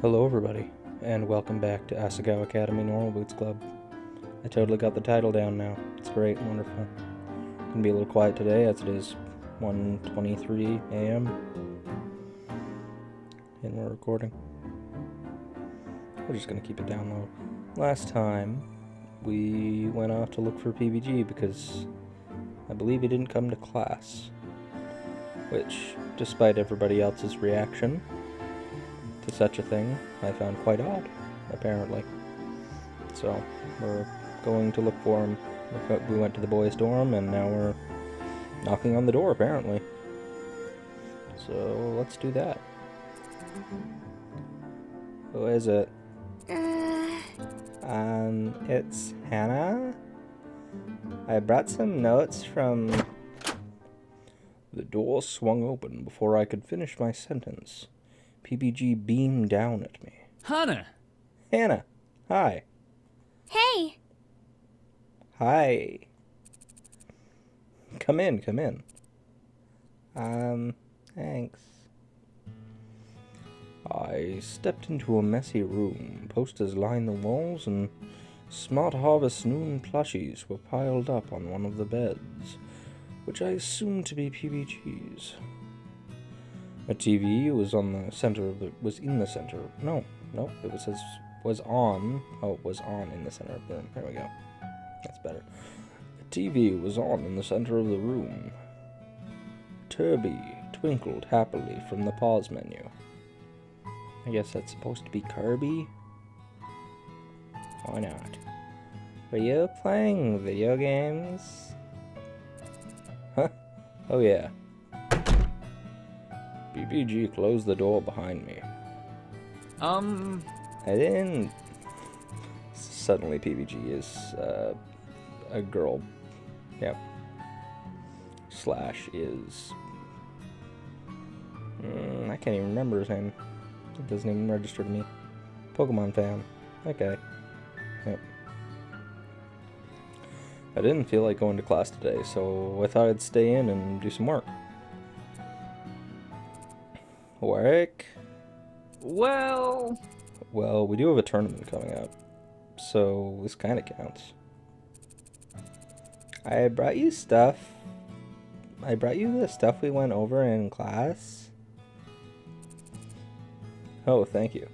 Hello everybody, and welcome back to Asagao Academy Normal Boots Club. I totally got the title down now. It's great and wonderful. Gonna be a little quiet today as it is 1:23 a.m. and we're recording. We're just gonna keep it down low. Last time, we went off to look for PBG because I believe he didn't come to class. Which, despite everybody else's reaction to such a thing, I found quite odd, apparently. So, we're going to look for him. We went to the boys' dorm, and now we're knocking on the door, apparently. So, let's do that. Who is it? It's Hannah? I brought some notes from... The door swung open before I could finish my sentence. PBG beamed down at me. Hannah! Hannah! Hi. Hey! Hi. Come in. Thanks. I stepped into a messy room. Posters lined the walls and Smart Harvest Noon plushies were piled up on one of the beds, which I assumed to be PBG's. A TV was in the center. No, it was on in the center of the room. There we go. That's better. A TV was on in the center of the room. Turby twinkled happily from the pause menu. I guess that's supposed to be Kirby? Why not? Were you playing video games? Huh? Oh yeah. PBG closed the door behind me. I didn't... Suddenly PBG is, a girl. Yep. Slash is... I can't even remember his name. It doesn't even register to me. Pokemon fan. Okay. Yep. I didn't feel like going to class today, so I thought I'd stay in and do some work. Work? Well, we do have a tournament coming up, so this kind of counts. I brought you stuff. I brought you the stuff we went over in class. Oh, thank you.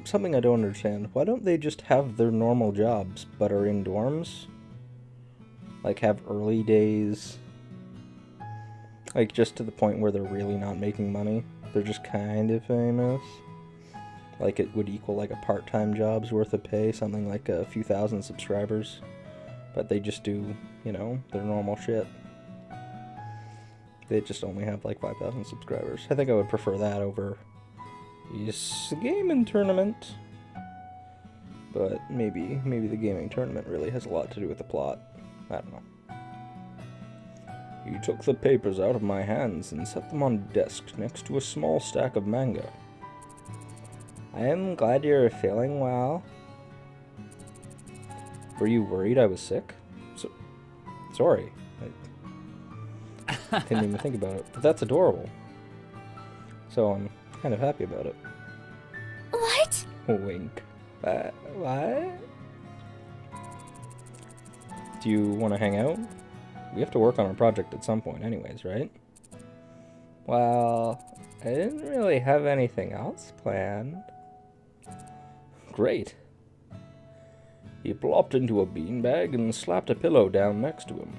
Something I don't understand. Why don't they just have their normal jobs, but are in dorms? Like, have early days... Like, just to the point where they're really not making money. They're just kind of famous. Like, it would equal, like, a part-time job's worth of pay. Something like a few thousand subscribers. But they just do, you know, their normal shit. They just only have, like, 5,000 subscribers. I think I would prefer that over... Yes, a gaming tournament. But maybe the gaming tournament really has a lot to do with the plot. I don't know. He took the papers out of my hands and set them on a desk next to a small stack of manga. I am glad you're feeling well. Were you worried I was sick? Sorry. I didn't even think about it. But that's adorable. So I'm kind of happy about it. What? Wink. What? Do you want to hang out? We have to work on our project at some point anyways, right? Well, I didn't really have anything else planned. Great. He plopped into a beanbag and slapped a pillow down next to him.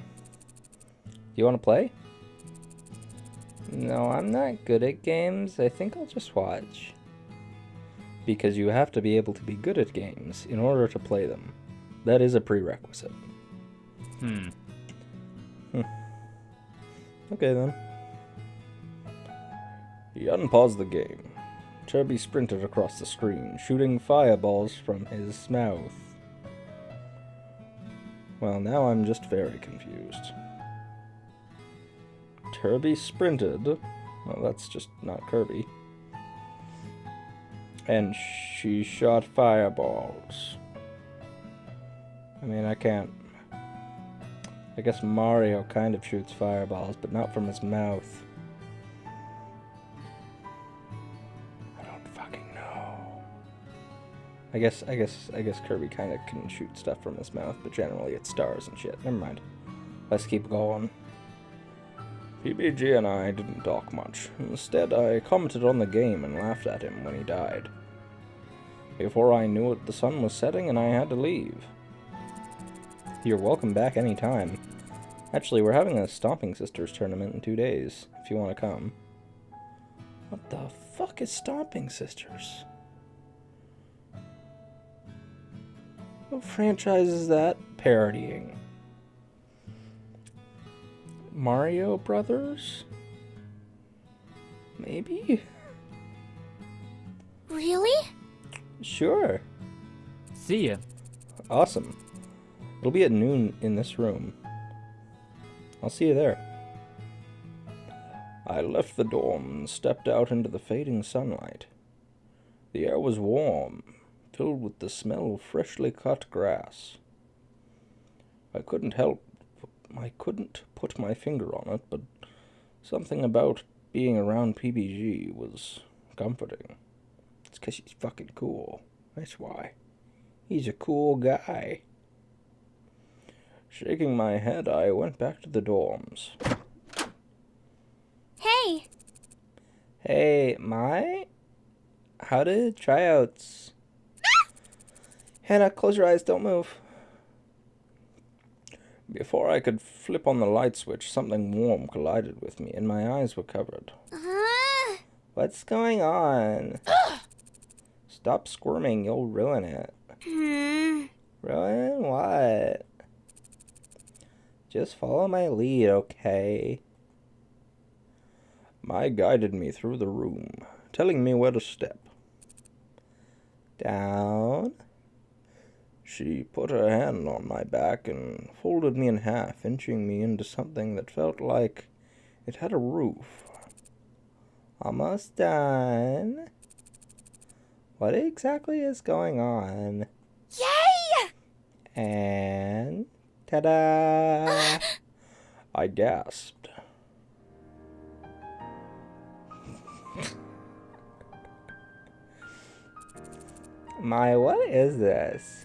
You want to play? No, I'm not good at games. I think I'll just watch. Because you have to be able to be good at games in order to play them. That is a prerequisite. Okay then. He unpaused the game. Chubby sprinted across the screen, shooting fireballs from his mouth. Well, now I'm just very confused. Kirby sprinted. Well, that's just not Kirby. And she shot fireballs. I mean, I can't... I guess Mario kind of shoots fireballs, but not from his mouth. I guess Kirby kind of can shoot stuff from his mouth, but generally it's stars and shit. Never mind. Let's keep going. PBG and I didn't talk much. Instead, I commented on the game and laughed at him when he died. Before I knew it, the sun was setting and I had to leave. You're welcome back anytime. Actually, we're having a Stomping Sisters tournament in 2 days, if you want to come. What the fuck is Stomping Sisters? What franchise is that parodying? Mario Brothers? Maybe? Really? Sure. See ya. Awesome. It'll be at noon in this room. I'll see you there. I left the dorm and stepped out into the fading sunlight. The air was warm, filled with the smell of freshly cut grass. I couldn't put my finger on it, but something about being around PBG was comforting. It's 'cause he's fucking cool. That's why. He's a cool guy. Shaking my head, I went back to the dorms. Hey! Hey, Mai? How did tryouts? Hannah, close your eyes, don't move. Before I could flip on the light switch, something warm collided with me, and my eyes were covered. What's going on? Stop squirming, you'll ruin it. Ruin what? Just follow my lead, okay? Mai guided me through the room, telling me where to step. Down. She put her hand on my back and folded me in half, inching me into something that felt like it had a roof. Almost done. What exactly is going on? Yay! And ta-da! I gasped. Mai, what is this?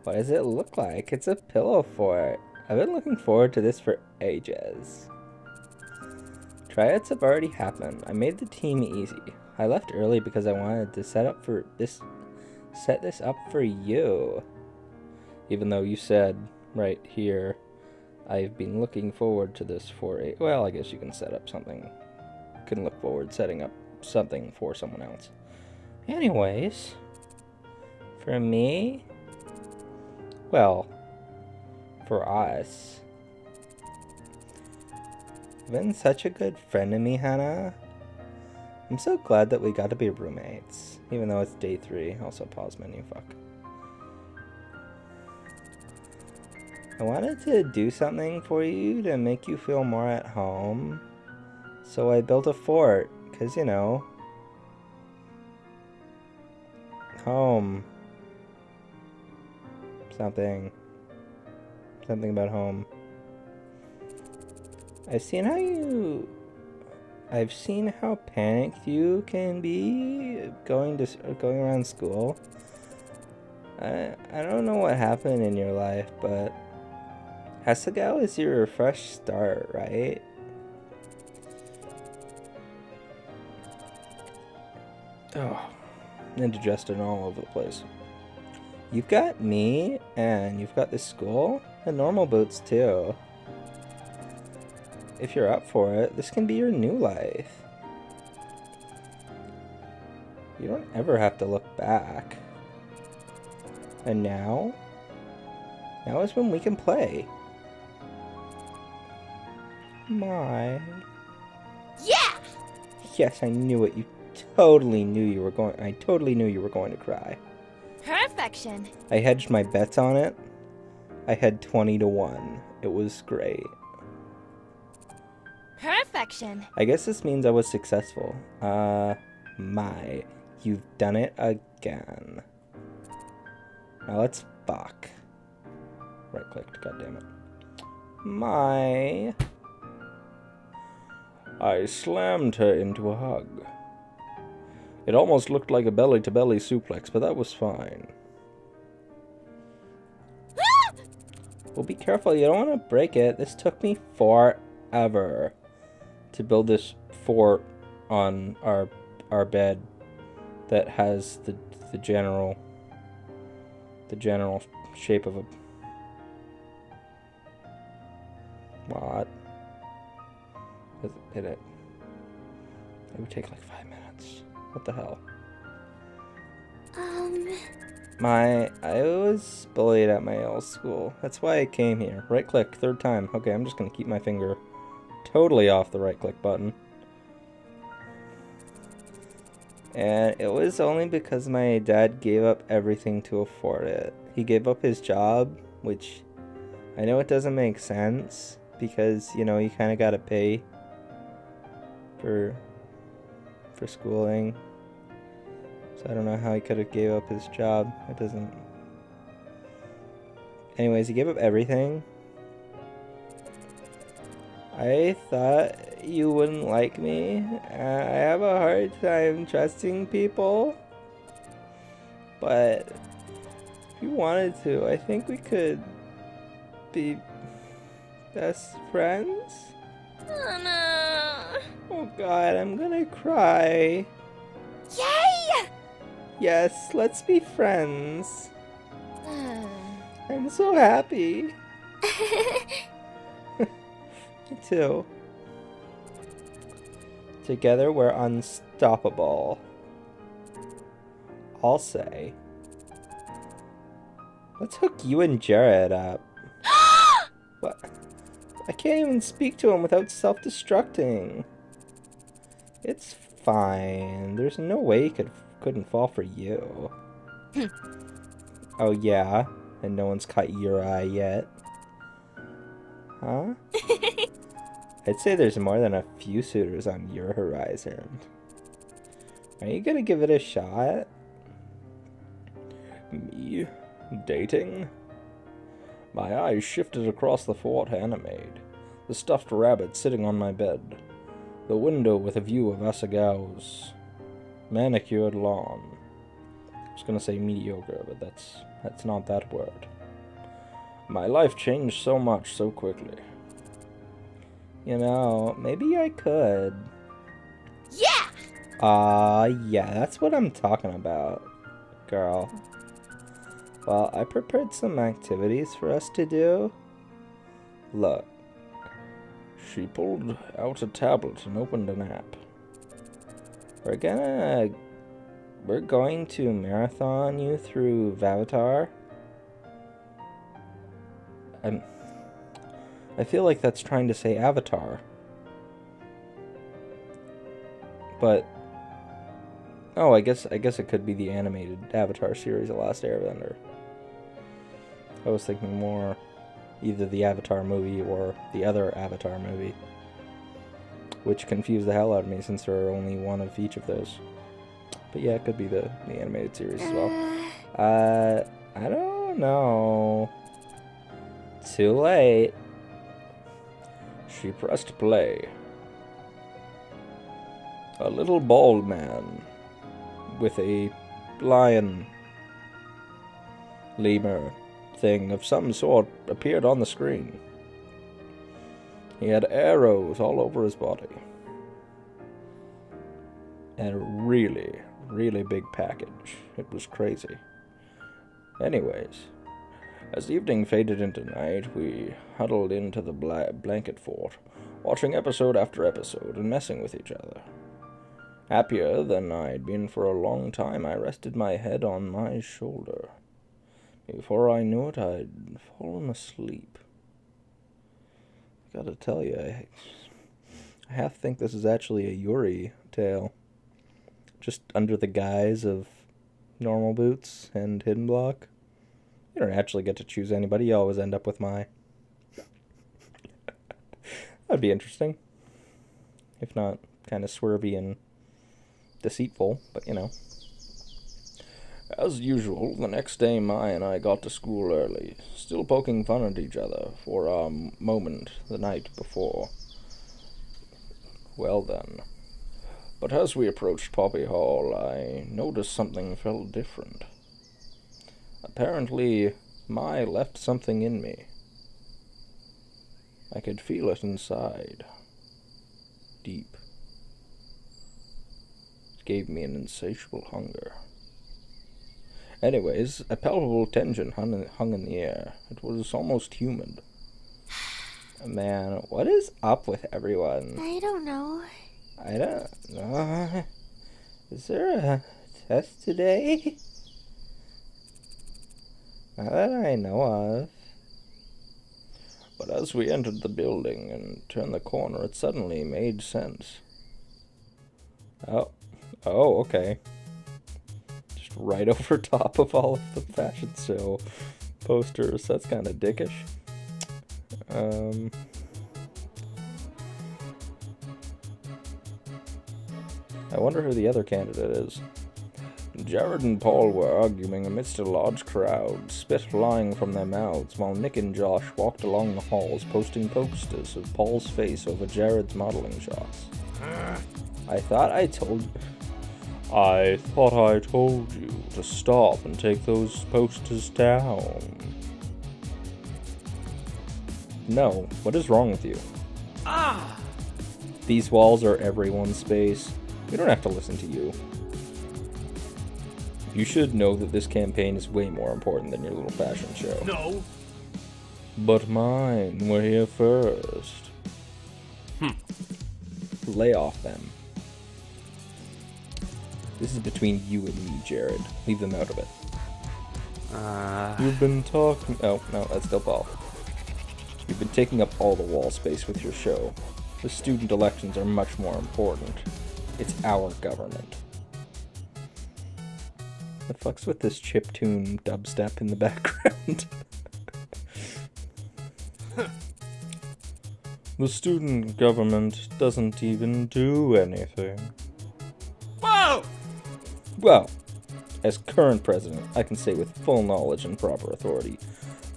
What does it look like? It's a pillow fort. I've been looking forward to this for ages. Tryouts have already happened. I made the team easy. I left early because I wanted to set this up for you. Even though you said right here, I've been looking forward to this for well, I guess you can set up something. You can look forward setting up something for someone else. Anyways, for me, well, for us, you've been such a good friend to me, Hannah. I'm so glad that we got to be roommates, even though it's day 3. Also, pause menu, fuck. I wanted to do something for you to make you feel more at home, so I built a fort, 'cause, you know, home. Something about home. I've seen how panicked you can be going around school. I don't know what happened in your life, but Asagao is your fresh start, right? Oh, indigestion all over the place. You've got me, and you've got this school, and normal boots too. If you're up for it, this can be your new life. You don't ever have to look back. And now is when we can play. My. Yeah! Yes, I knew it. I totally knew you were going to cry. Perfection! I hedged my bets on it. I had 20-1. It was great. Perfection! I guess this means I was successful. Mai, you've done it again. Now let's fuck. Right clicked, goddammit. Mai. I slammed her into a hug. It almost looked like a belly-to-belly suplex, but that was fine. Well, be careful. You don't want to break it. This took me forever to build this fort on our bed that has the general shape of a what? It would take like 5 minutes. What the hell? I was bullied at my old school. That's why I came here. Right click, third time. Okay, I'm just gonna keep my finger totally off the right click button. And it was only because my dad gave up everything to afford it. He gave up his job, which I know it doesn't make sense because, you know, you kind of got to pay for schooling. So I don't know how he could have gave up his job. It doesn't. Anyways, he gave up everything. I thought you wouldn't like me. I have a hard time trusting people. But if you wanted to, I think we could be best friends. Oh no. Oh god, I'm gonna cry. Yay! Yes, let's be friends. I'm so happy. Me too. Together we're unstoppable. I'll say. Let's hook you and Jared up. What? I can't even speak to him without self-destructing. It's fine. There's no way he couldn't fall for you. Oh yeah? And no one's caught your eye yet. Huh? I'd say there's more than a few suitors on your horizon. Are you gonna give it a shot? Me? Dating? My eyes shifted across the fort Hannah made. The stuffed rabbit sitting on my bed. The window with a view of Asagao's manicured lawn. I was gonna say mediocre, but that's not that word. My life changed so much so quickly. You know, maybe I could. Yeah! Yeah, that's what I'm talking about, girl. Well, I prepared some activities for us to do. Look. She pulled out a tablet and opened an app. We're going to marathon you through Avatar. I feel like that's trying to say Avatar. But oh, I guess it could be the animated Avatar series, The Last Airbender. I was thinking more either the Avatar movie or the other Avatar movie, which confused the hell out of me since there are only one of each of those. But yeah, it could be the animated series as well. I don't know. Too late. She pressed play. A little bald man with a lion lemur thing of some sort appeared on the screen. He had arrows all over his body. And a really, really big package. It was crazy. Anyways, as evening faded into night, we huddled into the blanket fort, watching episode after episode and messing with each other. Happier than I'd been for a long time, I rested my head on my shoulder. Before I knew it, I'd fallen asleep. I gotta tell you, I half think this is actually a Yuri tale. Just under the guise of normal boots and hidden block. You don't actually get to choose anybody, you always end up with Mai. That'd be interesting. If not, kind of swervy and deceitful, but you know. As usual, the next day Mai and I got to school early, still poking fun at each other for our moment the night before. Well then, But as we approached Poppy Hall, I noticed something felt different. Apparently, Mai left something in me. I could feel it inside. Deep. It gave me an insatiable hunger. Anyways, a palpable tension hung in the air. It was almost humid. Man, what is up with everyone? I don't know. I don't know. Is there a test today? Not that I know of. But as we entered the building and turned the corner, it suddenly made sense. Oh, okay. Just right over top of all of the fashion show posters. That's kind of dickish. I wonder who the other candidate is. Jared and Paul were arguing amidst a large crowd, spit flying from their mouths, while Nick and Josh walked along the halls posting posters of Paul's face over Jared's modeling shots. I thought I told you to stop and take those posters down. No, what is wrong with you? These walls are everyone's space. We don't have to listen to you. You should know that this campaign is way more important than your little fashion show. No. But mine were here first. Lay off them. This is between you and me, Jared. Leave them out of it. You've been talking... Oh, no, that's still Paul. You've been taking up all the wall space with your show. The student elections are much more important. It's our government. The fuck's with this chiptune dubstep in the background? The student government doesn't even do anything. Whoa! Well, as current president, I can say with full knowledge and proper authority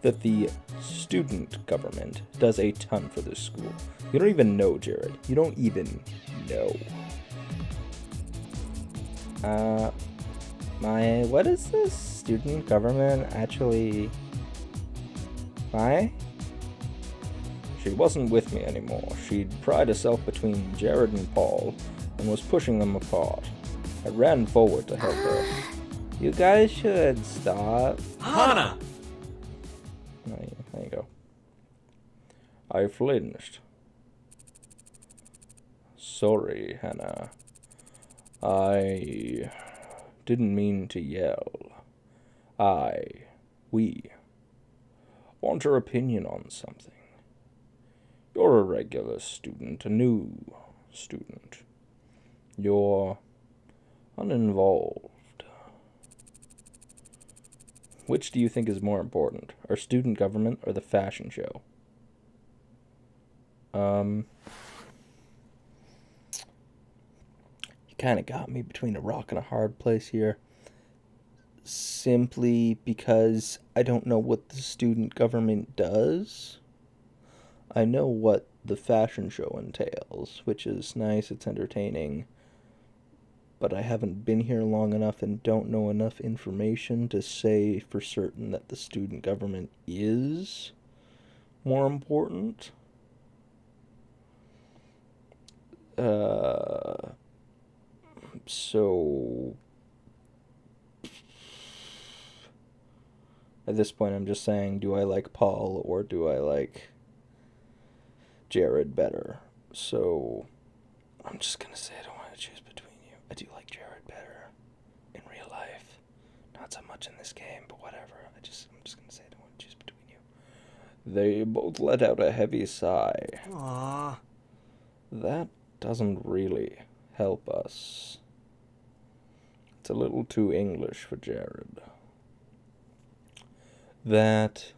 that the student government does a ton for this school. You don't even know, Jared. You don't even know. What is this student government actually? Why? She wasn't with me anymore. She'd pried herself between Jared and Paul and was pushing them apart. I ran forward to help her. You guys should stop. Hana! There you go. I flinched. Sorry, Hannah. I didn't mean to yell. We want your opinion on something. You're a regular student, a new student. You're uninvolved. Which do you think is more important, our student government or the fashion show? You kind of got me between a rock and a hard place here. Simply because I don't know what the student government does. I know what the fashion show entails, which is nice, it's entertaining. But I haven't been here long enough and don't know enough information to say for certain that the student government is more important. So at this point I'm just saying, do I like Paul or do I like Jared better? So I'm just gonna say I don't want to choose between you. I do like Jared better in real life. Not so much in this game, but whatever. I'm just gonna say I don't want to choose between you. They both let out a heavy sigh. Aww. That doesn't really help us. It's a little too English for Jared. That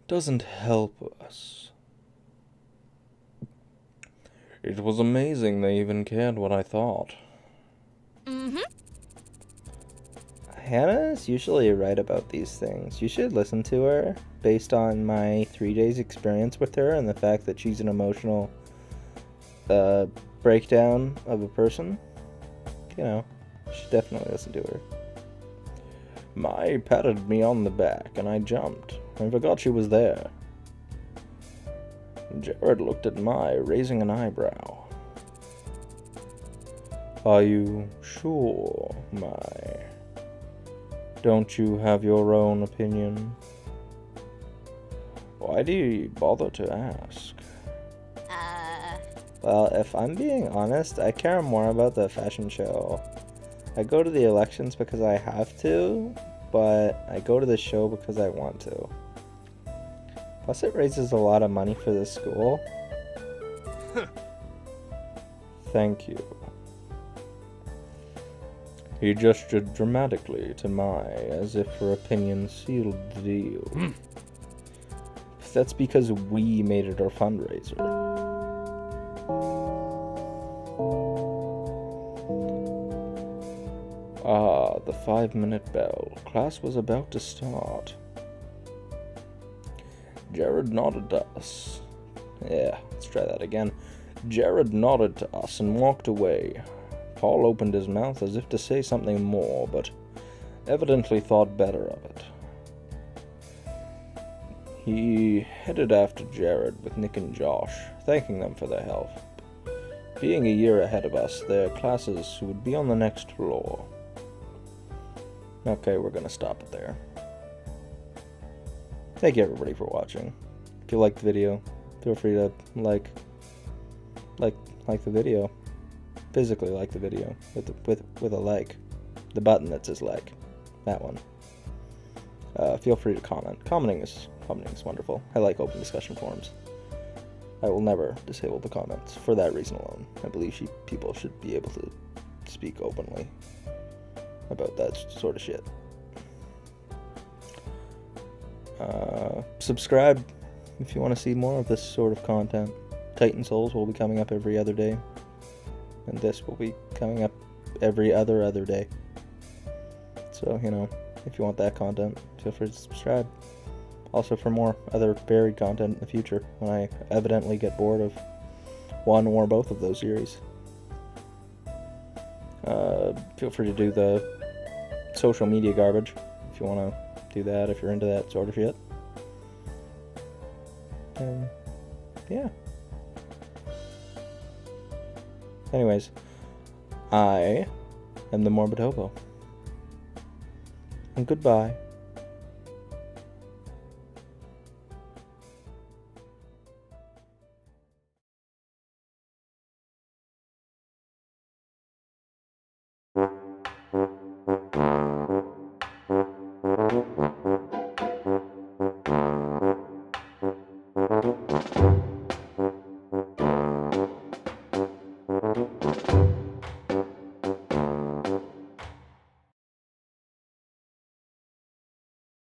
doesn't help us. It was amazing they even cared what I thought. Hannah's usually right about these things. You should listen to her based on my 3 days experience with her and the fact that she's an emotional breakdown of a person, you know, you should definitely listen to her. Mai patted me on the back, and I jumped. I forgot she was there. Jared looked at Mai, raising an eyebrow. Are you sure, Mai? Don't you have your own opinion? Why do you bother to ask? Well, if I'm being honest, I care more about the fashion show. I go to the elections because I have to, but I go to the show because I want to. Plus, it raises a lot of money for the school. Thank you. He gestured dramatically to Mai, as if her opinion sealed the deal. That's because we made it our fundraiser. Ah, the 5-minute bell. Class was about to start. Jared nodded to us. Yeah, let's try that again. Jared nodded to us and walked away. Paul opened his mouth as if to say something more, but evidently thought better of it. He headed after Jared with Nick and Josh, thanking them for their help. Being a year ahead of us, their classes would be on the next floor. Okay, we're gonna stop it there. Thank you everybody for watching. If you liked the video, feel free to like the video. Physically like the video with a like. The button that says like. That one. Feel free to comment. Commenting is wonderful. I like open discussion forums. I will never disable the comments for that reason alone. I believe people should be able to speak openly about that sort of shit. Subscribe if you want to see more of this sort of content. Titan Souls will be coming up every other day, and this will be coming up every other day. So, you know, if you want that content, feel free to subscribe. Also for more other varied content in the future, when I evidently get bored of one or both of those series. Feel free to do the social media garbage if you want to do that, if you're into that sort of shit. And yeah. Anyways, I am the Morbid Hobo. And goodbye.